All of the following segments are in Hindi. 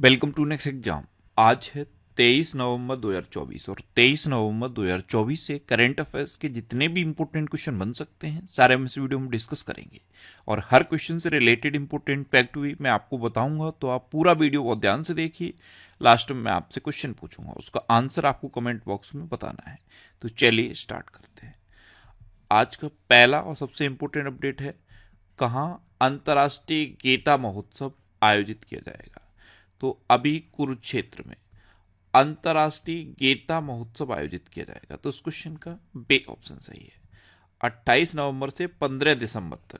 Welcome to next exam. आज है 23 नवंबर 2024 और 23 नवंबर 2024 से करंट अफेयर्स के जितने भी इंपॉर्टेंट क्वेश्चन बन सकते हैं सारे हम इस वीडियो में डिस्कस करेंगे। और हर क्वेश्चन से रिलेटेड इंपॉर्टेंट फैक्ट भी मैं आपको बताऊंगा, तो आप पूरा वीडियो बहुत ध्यान से देखिए। लास्ट में मैं आपसे क्वेश्चन पूछूंगा, उसका आंसर आपको कमेंट बॉक्स में बताना है। तो चलिए स्टार्ट करते हैं। आज का पहला और सबसे इम्पोर्टेंट अपडेट है, कहाँ अंतर्राष्ट्रीय गीता महोत्सव आयोजित किया जाएगा। तो अभी कुरुक्षेत्र में अंतर्राष्ट्रीय गीता महोत्सव आयोजित किया जाएगा। तो इस क्वेश्चन का बी ऑप्शन सही है। 28 नवंबर से 15 दिसंबर तक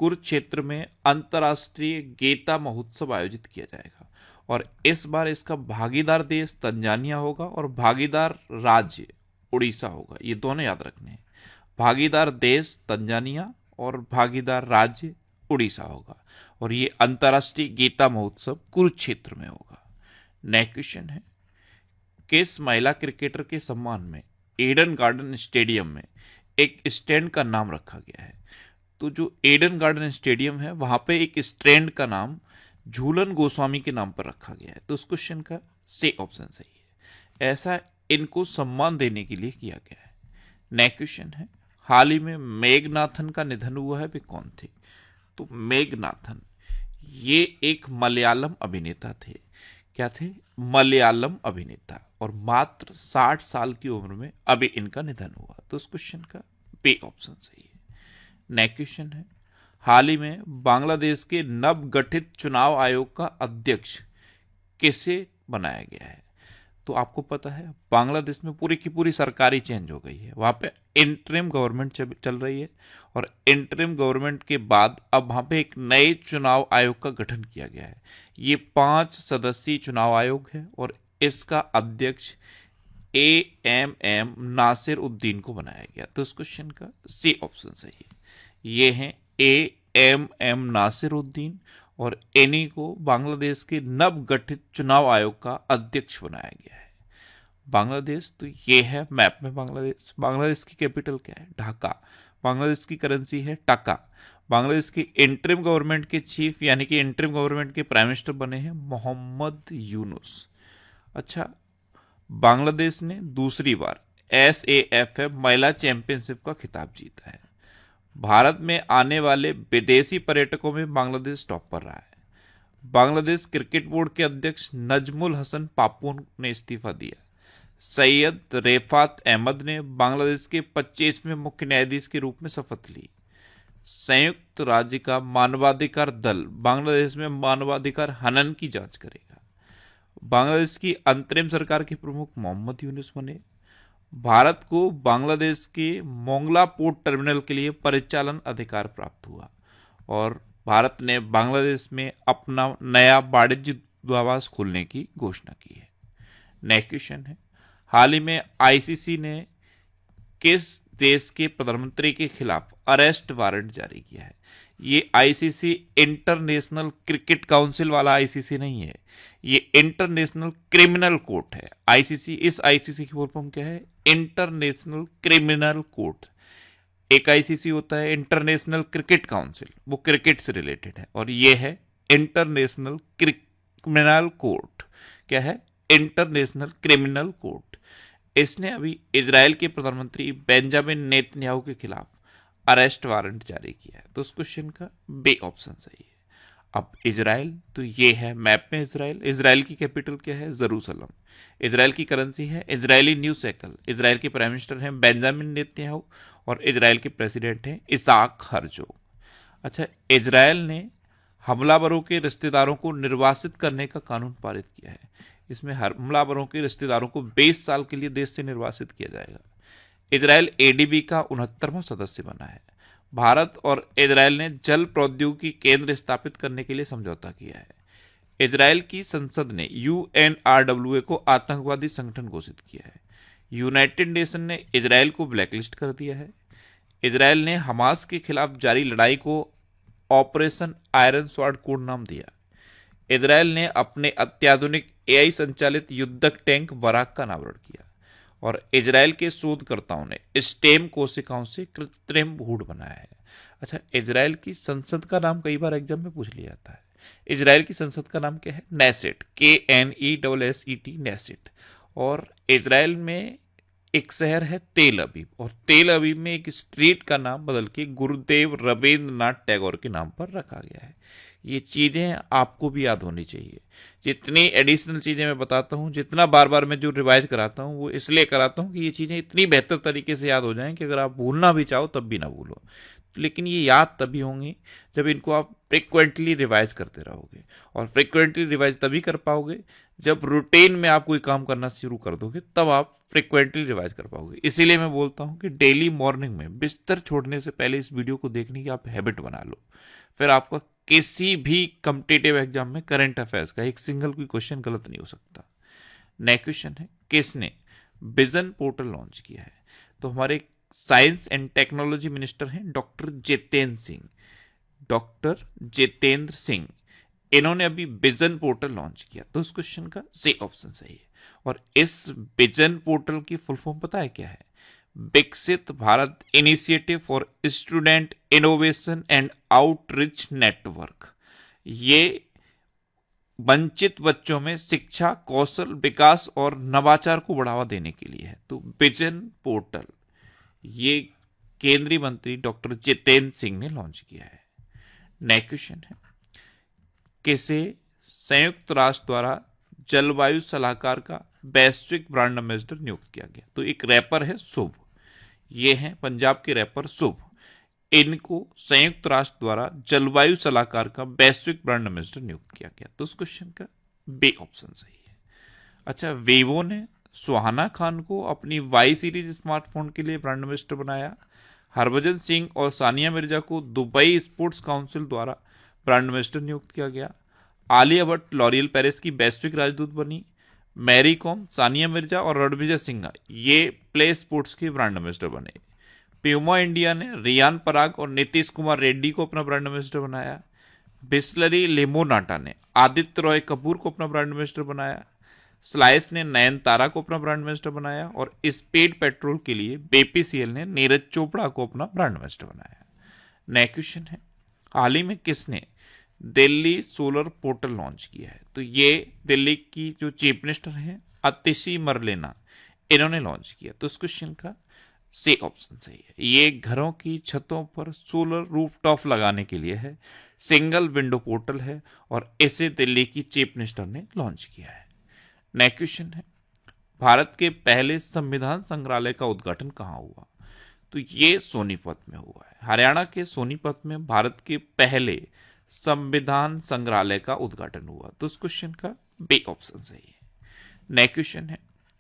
कुरुक्षेत्र में अंतर्राष्ट्रीय गीता महोत्सव आयोजित किया जाएगा। और इस बार इसका भागीदार देश तंजानिया होगा और भागीदार राज्य उड़ीसा होगा। ये दोनों याद रखने हैं, भागीदार देश तंजानिया और भागीदार राज्य उड़ीसा होगा। और ये अंतर्राष्ट्रीय गीता महोत्सव कुरुक्षेत्र में होगा। नेक्स्ट क्वेश्चन है, किस महिला क्रिकेटर के सम्मान में ईडन गार्डन स्टेडियम में एक स्टैंड का नाम रखा गया है। तो जो ईडन गार्डन स्टेडियम है वहां पे एक स्टैंड का नाम झूलन गोस्वामी के नाम पर रखा गया है। तो इस क्वेश्चन का सी ऑप्शन सही है। ऐसा इनको सम्मान देने के लिए किया गया है। नेक्स्ट क्वेश्चन है, हाल ही में मेघनाथन का निधन हुआ है, वे कौन थे। तो मेघनाथन ये एक मलयालम अभिनेता थे। क्या थे? मलयालम अभिनेता। और मात्र 60 साल की उम्र में अभी इनका निधन हुआ। तो इस क्वेश्चन का बी ऑप्शन सही है। नेक्स्ट क्वेश्चन है, हाल ही में बांग्लादेश के नवगठित चुनाव आयोग का अध्यक्ष किसे बनाया गया है। तो आपको पता है बांग्लादेश में पूरी की पूरी सरकार ही चेंज हो गई है, वहां पे इंटरिम गवर्नमेंट चल रही है। और इंटरिम गवर्नमेंट के बाद अब वहां पे एक नए चुनाव आयोग का गठन किया गया है। ये 5 सदस्यीय चुनाव आयोग है और इसका अध्यक्ष AMM नासिर उद्दीन को बनाया गया। तो इस क्वेश्चन का सी ऑप्शन सही है। ये हैं AMM नासिर उद्दीन और इन्हीं को बांग्लादेश के नवगठित चुनाव आयोग का अध्यक्ष बनाया गया है। बांग्लादेश, तो ये है मैप में बांग्लादेश। बांग्लादेश की कैपिटल क्या है? ढाका। बांग्लादेश की करेंसी है टका। बांग्लादेश की इंटरिम गवर्नमेंट के चीफ यानी कि इंटरिम गवर्नमेंट के प्राइम मिनिस्टर बने हैं मोहम्मद यूनुस। अच्छा, बांग्लादेश ने दूसरी बार SAFF महिला चैंपियनशिप का खिताब जीता है। भारत में आने वाले विदेशी पर्यटकों में बांग्लादेश टॉप पर रहा है। बांग्लादेश क्रिकेट बोर्ड के अध्यक्ष नजमुल हसन पापून ने इस्तीफा दिया। सैयद रेफात अहमद ने बांग्लादेश के 25वें मुख्य न्यायाधीश के रूप में शपथ ली। संयुक्त राज्य का मानवाधिकार दल बांग्लादेश में मानवाधिकार हनन की जांच करेगा। बांग्लादेश की अंतरिम सरकार के प्रमुख मोहम्मद यूनुस बने। भारत को बांग्लादेश के मोंगला पोर्ट टर्मिनल के लिए परिचालन अधिकार प्राप्त हुआ। और भारत ने बांग्लादेश में अपना नया वाणिज्य दूतावास खोलने की घोषणा की है। नेक्स्ट क्वेश्चन है, हाल ही में ICC ने किस देश के प्रधानमंत्री के खिलाफ अरेस्ट वारंट जारी किया है। ये ICC इंटरनेशनल क्रिकेट काउंसिल वाला ICC नहीं है, ये इंटरनेशनल क्रिमिनल कोर्ट है। ICC, इस ICC की फुल फॉर्म क्या है? International criminal court. एक ICC होता है इंटरनेशनल क्रिकेट काउंसिल, वो क्रिकेट से रिलेटेड है। और ये है इंटरनेशनल क्रिमिनल कोर्ट। क्या है? International criminal court. इसने अभी इजराइल के प्रधानमंत्री बेंजामिन नेतन्याहू के खिलाफ अरेस्ट वारंट जारी किया है। तो उस क्वेश्चन का बी ऑप्शन सही है। अब इजराइल, तो ये है मैप में इजराइल। इजराइल की कैपिटल क्या है? जेरूसलम। इजराइल की करेंसी है इजरायली न्यू शेकल। इजराइल के प्राइम मिनिस्टर हैं बेंजामिन नेतन्याहू और इजराइल के प्रेसिडेंट हैं इसाक हर्जोग। अच्छा, इजराइल ने हमलावरों के रिश्तेदारों को निर्वासित करने का कानून पारित किया है। इसमें हमलावरों के रिश्तेदारों को 20 साल के लिए देश से निर्वासित किया जाएगा। इजराइल ADB का 69वां सदस्य बना है। भारत और इजराइल ने जल प्रौद्योगिकी केंद्र स्थापित करने के लिए समझौता किया है। इजराइल की संसद ने UNRWA को आतंकवादी संगठन घोषित किया है। यूनाइटेड नेशन ने इजराइल को ब्लैकलिस्ट कर दिया है। इजराइल ने हमास के खिलाफ जारी लड़ाई को ऑपरेशन आयरन स्वॉर्ड कोड नाम दिया। इजराइल ने अपने अत्याधुनिक AI संचालित युद्धक टैंक बराक का अनावरण किया। और इजराइल के शोधकर्ताओं ने स्टेम कोशिकाओं से कृत्रिम भ्रूण बनाया है। अच्छा, इजराइल की संसद का नाम कई बार एग्जाम में पूछ लिया जाता है। इजराइल की संसद का नाम क्या है? Knesset, KNESSET, Knesset. और इजराइल में एक शहर है तेल अवीव, और तेल अवीव में एक स्ट्रीट का नाम बदल के गुरुदेव रविंद्रनाथ टैगोर के नाम पर रखा गया है। ये चीज़ें आपको भी याद होनी चाहिए। जितनी एडिशनल चीज़ें मैं बताता हूँ, जितना बार बार मैं जो रिवाइज कराता हूँ, वो इसलिए कराता हूँ कि ये चीज़ें इतनी बेहतर तरीके से याद हो जाएं कि अगर आप भूलना भी चाहो तब भी ना भूलो। लेकिन ये याद तभी होंगी जब इनको आप फ्रिक्वेंटली रिवाइज करते रहोगे, और फ्रिक्वेंटली रिवाइज तभी कर पाओगे जब रूटीन में आप कोई काम करना शुरू कर दोगे, तब आप फ्रिक्वेंटली रिवाइज कर पाओगे। इसीलिए मैं बोलता हूँ कि डेली मॉर्निंग में बिस्तर छोड़ने से पहले इस वीडियो को देखने की आप हैबिट बना लो। फिर आपका किसी भी कॉम्पिटिटिव एग्जाम में करंट अफेयर्स का एक सिंगल कोई क्वेश्चन गलत नहीं हो सकता। नेक्स्ट क्वेश्चन है, किसने विजन पोर्टल लॉन्च किया है? तो हमारे साइंस एंड टेक्नोलॉजी मिनिस्टर हैं डॉक्टर जितेंद्र सिंह। डॉक्टर जितेंद्र सिंह, इन्होंने अभी विजन पोर्टल लॉन्च किया, तो उस क्वेश्चन का सी ऑप्शन सही है। और इस विजन पोर्टल की फुल फॉर्म पता है क्या है? विकसित Bharat initiative for student innovation and outreach network. ये वंचित बच्चों में शिक्षा, कौशल विकास और नवाचार को बढ़ावा देने के लिए है। तो विजन पोर्टल ये केंद्रीय मंत्री डॉक्टर जितेंद्र सिंह ने लॉन्च किया है। नेक्स्ट क्वेश्चन है, किसे संयुक्त राष्ट्र द्वारा जलवायु सलाहकार का वैश्विक ब्रांड एम्बेसडर नियुक्त किया गया? तो एक रैपर है शुभ, ये हैं पंजाब के रैपर शुभ। इनको संयुक्त राष्ट्र द्वारा जलवायु सलाहकार का वैश्विक ब्रांड एम्बेसडर नियुक्त किया गया, तो उस क्वेश्चन का बी ऑप्शन सही है। अच्छा, वीवो ने सुहाना खान को अपनी वाई सीरीज स्मार्टफोन के लिए ब्रांड एम्बेसडर बनाया। हरभजन सिंह और सानिया मिर्जा को दुबई स्पोर्ट्स काउंसिल द्वारा ब्रांड एम्बेसडर नियुक्त किया गया। आलिया भट्ट लॉरियल पेरिस की वैश्विक राजदूत बनी। मैरी कॉम, सानिया मिर्जा और रणविजय सिंह ये प्ले स्पोर्ट्स के ब्रांड एम्बेसडर बने। प्यूमा इंडिया ने रियान पराग और नीतीश कुमार रेड्डी को अपना ब्रांड एम्बेसडर बनाया। बिस्लरी लिमोनाटा ने आदित्य रॉय कपूर को अपना ब्रांड एम्बेसडर बनाया। स्लाइस ने नयनतारा को अपना ब्रांड एम्बेसडर बनाया। और स्पीड पेट्रोल के लिए बीपीसीएल ने नीरज चोपड़ा को अपना ब्रांड एम्बेसडर बनाया। नेक्स्ट क्वेश्चन है, हाल ही में किसने दिल्ली सोलर पोर्टल लॉन्च किया है? तो ये दिल्ली की जो चीफ मिनिस्टर हैं आतिशी मरलेना, इन्होंने लॉन्च किया, तो इस क्वेश्चन का सी ऑप्शन सही है। ये घरों की छतों पर सोलर रूफटॉप लगाने के लिए है, सिंगल विंडो पोर्टल है, और इसे दिल्ली की चीफ मिनिस्टर ने लॉन्च किया है। नेक्स्ट क्वेश्चन है, भारत के पहले संविधान संग्रहालय का उद्घाटन कहाँ हुआ? तो ये सोनीपत में हुआ है। हरियाणा के सोनीपत में भारत के पहले संविधान संग्रहालय का उद्घाटन हुआ, तो इस क्वेश्चन का बी ऑप्शन सही है। नेक्स्ट क्वेश्चन है,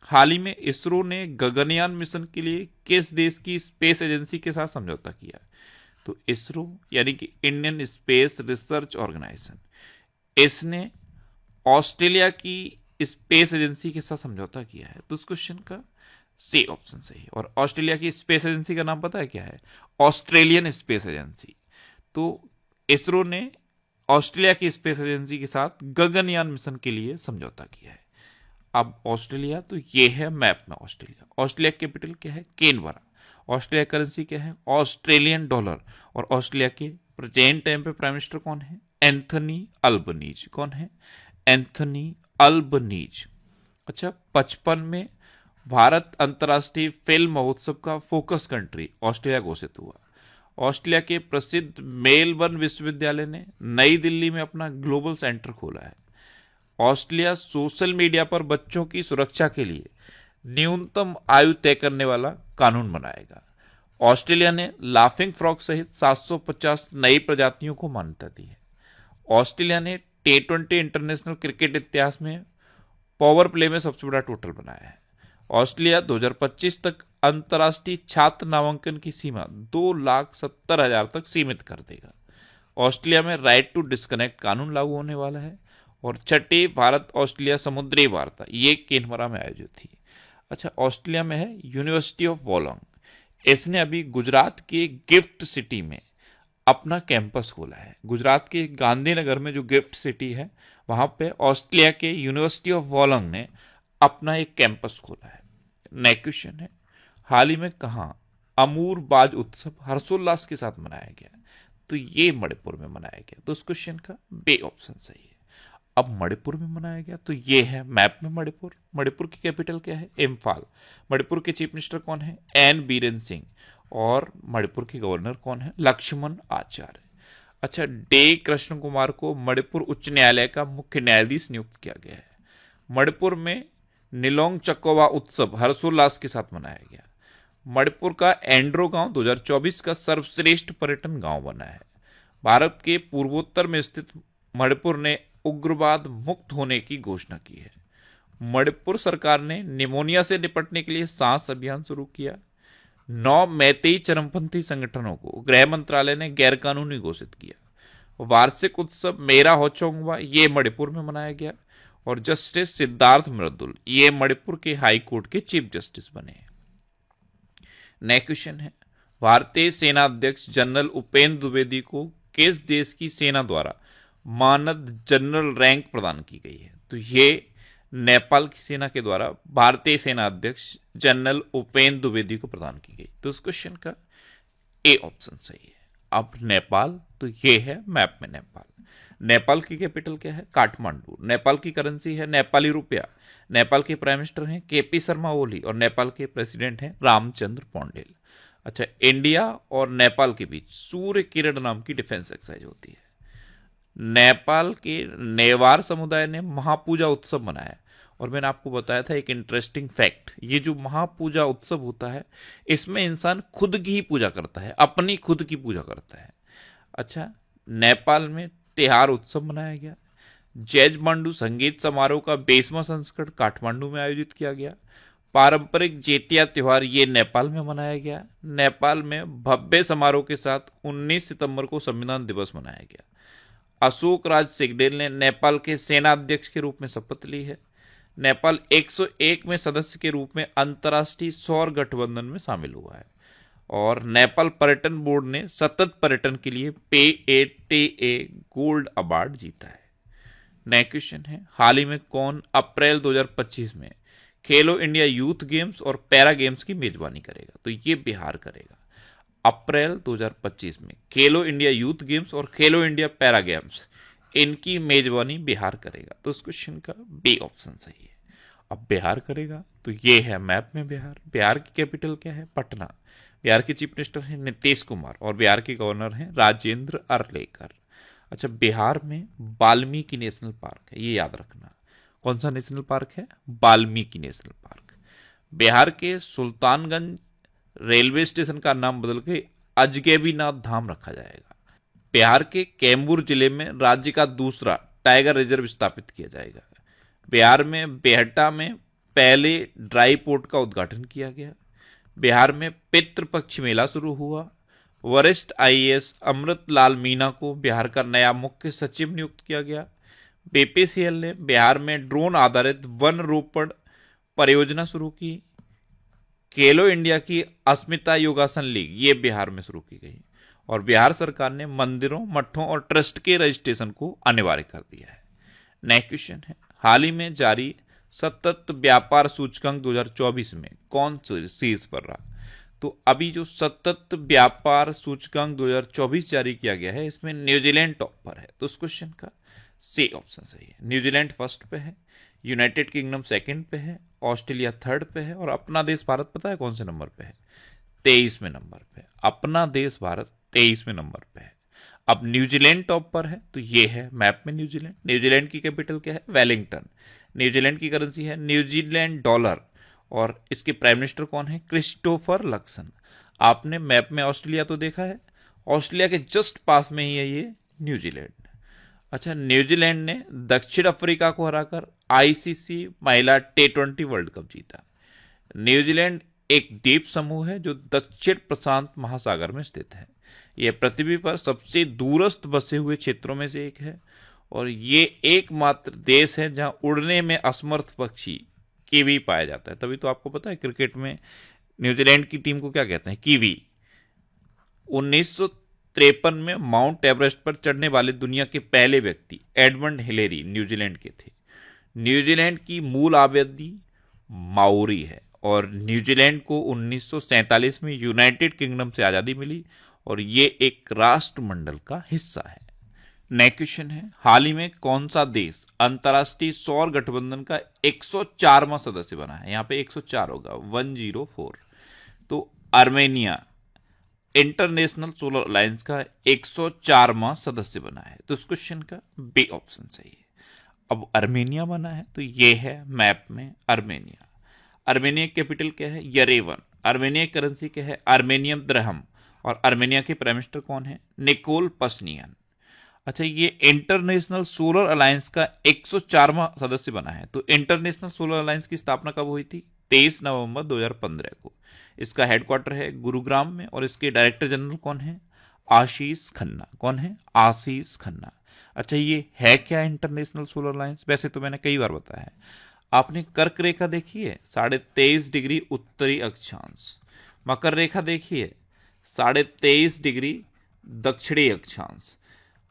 हाल ही में इसरो ने गगनयान मिशन के लिए किस देश की स्पेस एजेंसी के साथ समझौता किया? तो इसरो यानी कि इंडियन स्पेस रिसर्च ऑर्गेनाइजेशन, इसने ऑस्ट्रेलिया की स्पेस एजेंसी के साथ समझौता किया है, तो उस क्वेश्चन का सी ऑप्शन सही है। और ऑस्ट्रेलिया की स्पेस एजेंसी का नाम पता है क्या है? Australian space agency. तो इसरो ने ऑस्ट्रेलिया की स्पेस एजेंसी के साथ गगनयान मिशन के लिए समझौता किया है। अब ऑस्ट्रेलिया, तो ये है मैप में ऑस्ट्रेलिया। ऑस्ट्रेलिया कैपिटल क्या है? कैनबरा। ऑस्ट्रेलिया करेंसी क्या है? Australian dollar. और ऑस्ट्रेलिया के प्रेजेंट टाइम पे प्राइम मिनिस्टर कौन है? Anthony Albanese. कौन है? Anthony Albanese. अच्छा, 55 में भारत अंतर्राष्ट्रीय फिल्म महोत्सव का फोकस कंट्री ऑस्ट्रेलिया घोषित हुआ। ऑस्ट्रेलिया के प्रसिद्ध मेलबर्न विश्वविद्यालय ने नई दिल्ली में अपना ग्लोबल सेंटर खोला है। ऑस्ट्रेलिया सोशल मीडिया पर बच्चों की सुरक्षा के लिए न्यूनतम आयु तय करने वाला कानून बनाएगा। ऑस्ट्रेलिया ने लाफिंग फ्रॉग सहित 750 नई प्रजातियों को मान्यता दी है। ऑस्ट्रेलिया ने T20 इंटरनेशनल क्रिकेट इतिहास में पावर प्ले में सबसे बड़ा टोटल बनाया है। ऑस्ट्रेलिया 2025 तक अंतर्राष्ट्रीय छात्र नामांकन की सीमा 2,70,000 तक सीमित कर देगा। ऑस्ट्रेलिया में राइट टू डिस्कनेक्ट कानून लागू होने वाला है। और छठी भारत ऑस्ट्रेलिया समुद्री वार्ता, ये कैनबरा में आयोजित थी। अच्छा, ऑस्ट्रेलिया में है यूनिवर्सिटी ऑफ वोलोंग। इसने अभी गुजरात के गिफ्ट सिटी में अपना कैंपस खोला है। गुजरात के गांधीनगर में जो गिफ्ट सिटी है, वहाँ पे ऑस्ट्रेलिया के यूनिवर्सिटी ऑफ वोलोंग ने अपना एक कैंपस खोला है। नेक्स्ट क्वेश्चन है, हाल ही में कहाँ अमूर बाज उत्सव हर्षोल्लास के साथ मनाया गया? तो ये मणिपुर में मनाया गया। तो उस क्वेश्चन का बे ऑप्शन सही है। अब मणिपुर में मनाया गया तो ये है मैप में मणिपुर। मणिपुर की कैपिटल क्या है? इम्फाल। मणिपुर के चीफ मिनिस्टर कौन है? एन बीरेन सिंह। और मणिपुर के गवर्नर कौन है? लक्ष्मण आचार्य। अच्छा, डे कृष्ण कुमार को मणिपुर उच्च न्यायालय का मुख्य न्यायाधीश नियुक्त किया गया है। मणिपुर में निलोंग चकोवा उत्सव हर्षोल्लास के साथ मनाया गया। मणिपुर का एंड्रो गांव 2024 का सर्वश्रेष्ठ पर्यटन गांव बना है। भारत के पूर्वोत्तर में स्थित मणिपुर ने उग्रवाद मुक्त होने की घोषणा की है। मणिपुर सरकार ने निमोनिया से निपटने के लिए सांस अभियान शुरू किया। 9 मैतेई चरमपंथी संगठनों को गृह मंत्रालय ने गैरकानूनी घोषित किया। वार्षिक उत्सव मेरा होचोंगवा ये मणिपुर में मनाया गया। और जस्टिस सिद्धार्थ मृदुल ये मणिपुर के हाई कोर्ट के चीफ जस्टिस बने हैं। नेक्स्ट क्वेश्चन है, भारतीय सेना अध्यक्ष जनरल उपेंद्र द्विवेदी को किस देश की सेना द्वारा मानद जनरल रैंक प्रदान की गई है? तो ये नेपाल की सेना के द्वारा भारतीय सेना अध्यक्ष जनरल उपेंद्र द्विवेदी को प्रदान की गई। तो उस क्वेश्चन का ए ऑप्शन सही है। अब नेपाल, तो ये है मैप में नेपाल। नेपाल की कैपिटल क्या है? काठमांडू। नेपाल की करेंसी है नेपाली रुपया। नेपाल के प्राइम मिनिस्टर हैं केपी शर्मा ओली और नेपाल के प्रेसिडेंट हैं रामचंद्र पौंडेल। अच्छा, इंडिया और नेपाल के बीच सूर्य किरण नाम की डिफेंस एक्सरसाइज होती है। नेपाल के नेवार समुदाय ने महापूजा उत्सव मनाया। और मैंने आपको बताया था एक इंटरेस्टिंग फैक्ट, ये जो महापूजा उत्सव होता है इसमें इंसान खुद की ही पूजा करता है, अपनी खुद की पूजा करता है। अच्छा, नेपाल में त्योहार उत्सव मनाया गया। जैज मांडू संगीत समारोह का 20वां संस्करण काठमांडू में आयोजित किया गया। पारंपरिक जेतिया त्योहार ये नेपाल में मनाया गया। नेपाल में भव्य समारोह के साथ 19 सितंबर को संविधान दिवस मनाया गया। अशोक राज सिंगडेल ने नेपाल के सेना अध्यक्ष के रूप में शपथ ली है। नेपाल 101 में सदस्य के रूप में अंतर्राष्ट्रीय सौर गठबंधन में शामिल हुआ है। और नेपाल पर्यटन बोर्ड ने सतत पर्यटन के लिए PATA गोल्ड अवार्ड जीता है। नेक्स्ट क्वेश्चन है, हाल ही में कौन अप्रैल 2025 में खेलो इंडिया यूथ गेम्स और पैरा गेम्स की मेजबानी करेगा? तो ये बिहार करेगा। अप्रैल 2025 में खेलो इंडिया यूथ गेम्स और खेलो इंडिया पैरा गेम्स इनकी मेजबानी बिहार करेगा। तो उस क्वेश्चन का बी ऑप्शन सही है। अब बिहार करेगा तो ये है मैप में बिहार। बिहार की कैपिटल क्या है? पटना। बिहार के चीफ मिनिस्टर हैं नीतीश कुमार और बिहार के गवर्नर हैं राजेंद्र अरलेकर। अच्छा, बिहार में वाल्मीकि नेशनल पार्क है, ये याद रखना। कौन सा नेशनल पार्क है? Valmiki national park. बिहार के सुल्तानगंज रेलवे स्टेशन का नाम बदल के अजगैबीनाथ धाम रखा जाएगा। बिहार के कैमूर जिले में राज्य का दूसरा टाइगर रिजर्व स्थापित किया जाएगा। बिहार में बेहटा में पहले ड्राई पोर्ट का उद्घाटन किया गया। बिहार में पितृपक्ष मेला शुरू हुआ। वरिष्ठ IAS अमृतलाल मीना को बिहार का नया मुख्य सचिव नियुक्त किया गया। BPCL ने बिहार में ड्रोन आधारित वन रोपण परियोजना शुरू की। खेलो इंडिया की अस्मिता योगासन लीग ये बिहार में शुरू की गई। और बिहार सरकार ने मंदिरों, मठों और ट्रस्ट के रजिस्ट्रेशन को अनिवार्य कर दिया है। नेक्स्ट क्वेश्चन है, हाल ही में जारी सतत व्यापार सूचकांक 2024 में कौन शीर्ष पर रहा? तो अभी जो सतत व्यापार सूचकांक 2024 जारी किया गया है इसमें न्यूजीलैंड टॉप पर है। तो उस क्वेश्चन का सी ऑप्शन सही है। न्यूजीलैंड फर्स्ट पे है, यूनाइटेड किंगडम सेकंड पे है, ऑस्ट्रेलिया थर्ड पे है और अपना देश भारत पता है कौन से नंबर पे है? 23वें नंबर पे। अपना देश भारत 23वें नंबर पे है। अब न्यूजीलैंड टॉप पर है तो ये है मैप में न्यूजीलैंड। न्यूजीलैंड की कैपिटल क्या है? वेलिंगटन। न्यूजीलैंड की करेंसी है न्यूजीलैंड डॉलर और इसके प्राइम मिनिस्टर कौन है? Christopher Luxon. आपने मैप में ऑस्ट्रेलिया तो देखा है, ऑस्ट्रेलिया के जस्ट पास में ही है ये न्यूजीलैंड। अच्छा, न्यूजीलैंड ने दक्षिण अफ्रीका को हराकर ICC महिला T20 वर्ल्ड कप जीता। न्यूजीलैंड एक द्वीप समूह है जो दक्षिण प्रशांत महासागर में स्थित है। यह पृथ्वी पर सबसे दूरस्थ बसे हुए क्षेत्रों में से एक है और ये एकमात्र देश है जहां उड़ने में असमर्थ पक्षी कीवी पाया जाता है। तभी तो आपको पता है क्रिकेट में न्यूजीलैंड की टीम को क्या कहते हैं? कीवी। 1953 में माउंट एवरेस्ट पर चढ़ने वाले दुनिया के पहले व्यक्ति एडमंड हिलेरी न्यूजीलैंड के थे। न्यूजीलैंड की मूल आबादी माओरी है और न्यूजीलैंड को 1947 में यूनाइटेड किंगडम से आज़ादी मिली और ये एक राष्ट्रमंडल का हिस्सा है। नेक्स्ट क्वेश्चन है, हाल ही में कौन सा देश अंतर्राष्ट्रीय सौर गठबंधन का 104वां सदस्य बना है? यहाँ पे 104 होगा, 104। तो आर्मेनिया इंटरनेशनल सोलर अलायंस का 104वां सदस्य बना है। तो इस क्वेश्चन का बी ऑप्शन सही है। अब आर्मेनिया बना है तो ये है मैप में आर्मेनिया। आर्मेनिया कैपिटल क्या है? यरेवन। आर्मेनिया करेंसी क्या है? आर्मेनियम द्रहम। और आर्मेनिया के प्राइम मिनिस्टर कौन है? निकोल पश्नियन। अच्छा, ये इंटरनेशनल सोलर अलायंस का 104वां सदस्य बना है। तो इंटरनेशनल सोलर अलायंस की स्थापना कब हुई थी? 23 नवंबर 2015 को। इसका हेडक्वार्टर है गुरुग्राम में और इसके डायरेक्टर जनरल कौन है? आशीष खन्ना। कौन है? आशीष खन्ना। अच्छा, ये है क्या इंटरनेशनल सोलर अलायंस? वैसे तो मैंने कई बार बताया है। आपने कर्क रेखा देखी है? 23.5 डिग्री उत्तरी अक्षांश। मकर रेखा देखी है? 23.5 डिग्री दक्षिणी अक्षांश।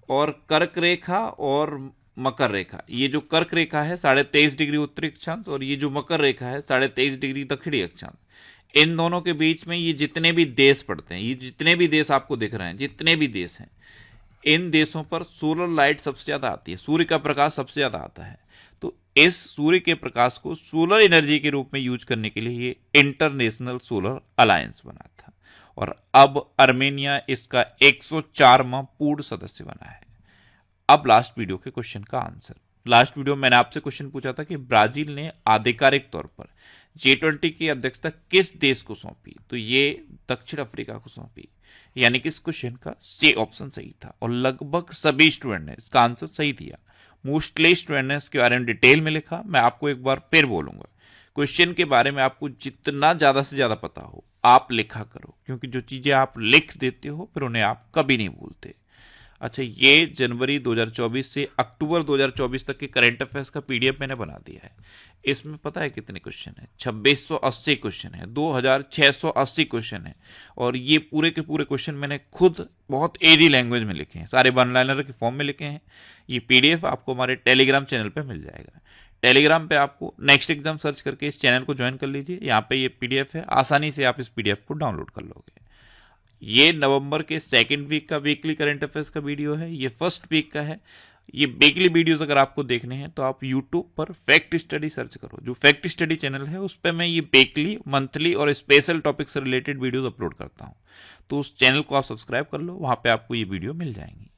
और कर्क रेखा और मकर रेखा, ये जो कर्क रेखा है 23.5 डिग्री उत्तरी अक्षांश और ये जो मकर रेखा है 23.5 डिग्री दक्षिणी अक्षांश, इन दोनों के बीच में ये जितने भी देश पड़ते हैं, ये जितने भी देश आपको दिख रहे हैं, जितने भी देश हैं, इन देशों पर सोलर लाइट सबसे ज्यादा आती है, सूर्य का प्रकाश सबसे ज्यादा आता है। तो इस सूर्य के प्रकाश को सोलर एनर्जी के रूप में यूज करने के लिए ये इंटरनेशनल सोलर अलायंस बना था और अब आर्मेनिया इसका 104वां पूर्ण सदस्य बना है। अब लास्ट वीडियो के क्वेश्चन का आंसर। लास्ट वीडियो में मैंने आपसे क्वेश्चन पूछा था कि ब्राजील ने आधिकारिक तौर पर G20 की अध्यक्षता किस देश को सौंपी? तो ये दक्षिण अफ्रीका को सौंपी। यानी कि इस क्वेश्चन का सी ऑप्शन सही था और लगभग सभी स्टूडेंट ने इसका आंसर सही दिया। मोस्टली स्टूडेंट ने इसके बारे में डिटेल में लिखा। मैं आपको एक बार फिर बोलूंगा, क्वेश्चन के बारे में आपको जितना ज्यादा से ज्यादा पता हो आप लिखा करो, क्योंकि जो चीजें आप लिख देते हो फिर उन्हें आप कभी नहीं भूलते। अच्छा, ये जनवरी 2024 से अक्टूबर 2024 तक के करंट अफेयर्स का पीडीएफ मैंने बना दिया है। इसमें पता है कितने क्वेश्चन है? 2680 क्वेश्चन है, 2680 क्वेश्चन है और ये पूरे के पूरे क्वेश्चन मैंने खुद बहुत इजी लैंग्वेज में लिखे हैं, सारे वन लाइनर के फॉर्म में लिखे हैं। ये पीडीएफ आपको हमारे टेलीग्राम चैनल पे मिल जाएगा। टेलीग्राम पे आपको नेक्स्ट एग्जाम सर्च करके इस चैनल को ज्वाइन कर लीजिए। यहाँ पे ये पीडीएफ है, आसानी से आप इस पीडीएफ को डाउनलोड कर लोगे। ये नवंबर के सेकंड वीक का वीकली करंट अफेयर्स का वीडियो है, ये फर्स्ट वीक का है। ये वीकली वीडियोस अगर आपको देखने हैं तो आप यूट्यूब पर फैक्ट स्टडी सर्च करो। जो फैक्ट स्टडी चैनल है उस पर मैं ये वीकली, मंथली और स्पेशल टॉपिक से रिलेटेड वीडियोस अपलोड करता हूँ। तो उस चैनल को आप सब्सक्राइब कर लो, वहां पे आपको ये वीडियो मिल जाएंगी।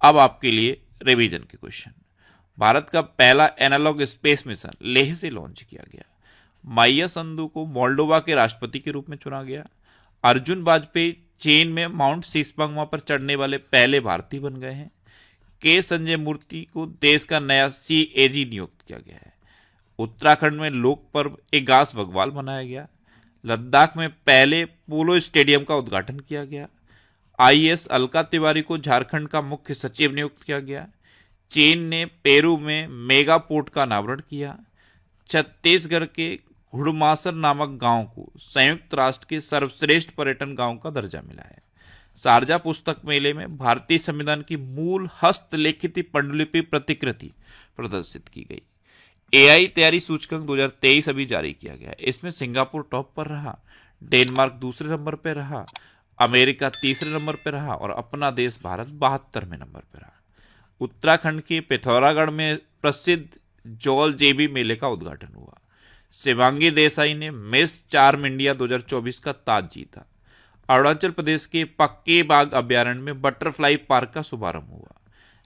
अब आपके लिए रिवीजन के क्वेश्चन। भारत का पहला एनालॉग स्पेस मिशन लेह से लॉन्च किया गया। माइया संधू को मोल्डोवा के राष्ट्रपति के रूप में चुना गया। अर्जुन वाजपेयी चीन में माउंट सीसपंगमा पर चढ़ने वाले पहले भारतीय बन गए हैं। के संजय मूर्ति को देश का नया CAG नियुक्त किया गया है। उत्तराखंड में लोक पर्व इगास बग्वाल मनाया गया। लद्दाख में पहले पोलो स्टेडियम का उद्घाटन किया गया। IAS अलका तिवारी को झारखंड का मुख्य सचिव नियुक्त किया गया। चीन ने पेरू में मेगा पोर्ट का अनावरण किया। छत्तीसगढ़ के घुड़मासर नामक गांव को संयुक्त राष्ट्र के सर्वश्रेष्ठ पर्यटन गांव का दर्जा मिला है। शारजा पुस्तक मेले में भारतीय संविधान की मूल हस्तलिखित पांडुलिपि प्रतिकृति प्रदर्शित की गई। AI तैयारी सूचकांक 2023 अभी जारी किया गया है। इसमें सिंगापुर टॉप पर रहा, डेनमार्क दूसरे नंबर पर रहा, अमेरिका तीसरे नंबर पर रहा और अपना देश भारत 72वें नंबर पर रहा। उत्तराखंड के पिथौरागढ़ में प्रसिद्ध जौल जेबी मेले का उद्घाटन हुआ। शिवांगी देसाई ने मिस चार्म इंडिया 2024 का ताज जीता। अरुणाचल प्रदेश के पक्के बाग अभ्यारण्य में बटरफ्लाई पार्क का शुभारंभ हुआ।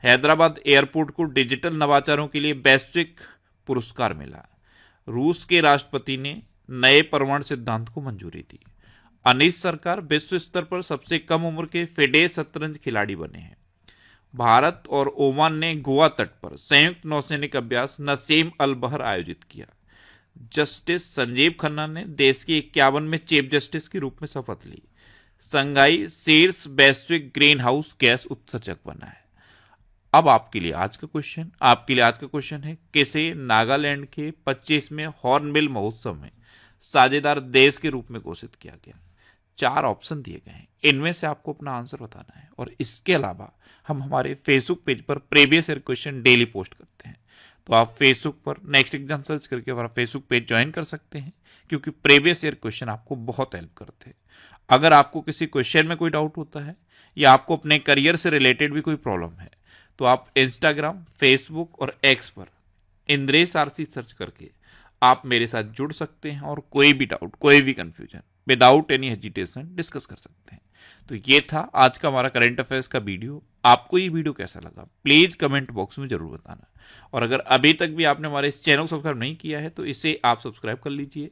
हैदराबाद एयरपोर्ट को डिजिटल नवाचारों के लिए वैश्विक पुरस्कार मिला। रूस के राष्ट्रपति ने नए परमाणु सिद्धांत को मंजूरी दी। अनीस सरकार विश्व स्तर पर सबसे कम उम्र के फिडे शतरंज खिलाड़ी बने हैं। भारत और ओमान ने गोवा तट पर संयुक्त नौसैनिक अभ्यास नसीम अल बहर आयोजित किया। जस्टिस संजीव खन्ना ने देश की 51वें चीफ जस्टिस के रूप में शपथ ली। संघाई शीर्ष वैश्विक ग्रीन हाउस गैस उत्सर्जक बना है। अब आपके लिए आज का क्वेश्चन है, किसे नागालैंड के 25वें हॉर्नबिल महोत्सव में साझेदार देश के रूप में घोषित किया गया? 4 ऑप्शन दिए गए हैं, इनमें से आपको अपना आंसर बताना है। और इसके अलावा हम हमारे फेसबुक पेज पर previous year question daily post करते हैं, तो आप फेसबुक पर नेक्स्ट एग्जाम सर्च करके हमारा फेसबुक पेज ज्वाइन कर सकते हैं, क्योंकि प्रीवियस ईयर क्वेश्चन आपको बहुत हेल्प करते हैं। अगर आपको किसी क्वेश्चन में कोई डाउट होता है या आपको अपने करियर से रिलेटेड भी कोई प्रॉब्लम है तो आप इंस्टाग्राम, फेसबुक और एक्स पर इंद्रेश आरसी सर्च करके आप मेरे साथ जुड़ सकते हैं और कोई भी डाउट, कोई भी confusion without any hesitation discuss कर सकते हैं। तो ये था आज का हमारा करंट अफेयर्स का वीडियो। आपको ये वीडियो कैसा लगा प्लीज कमेंट बॉक्स में जरूर बताना। और अगर अभी तक भी आपने हमारे इस चैनल को सब्सक्राइब नहीं किया है तो इसे आप सब्सक्राइब कर लीजिए।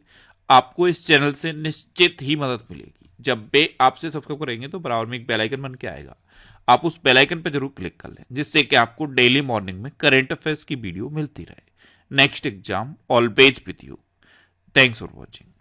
आपको इस चैनल से निश्चित ही मदद मिलेगी। जब भी आपसे सब्सक्राइब करेंगे तो बराबर में एक बेल आइकन बन के आएगा, आप उस बेल आइकन पर जरूर क्लिक कर लें जिससे कि आपको डेली मॉर्निंग में करंट अफेयर्स की वीडियो मिलती रहे। Next exam always with you. Thanks for watching.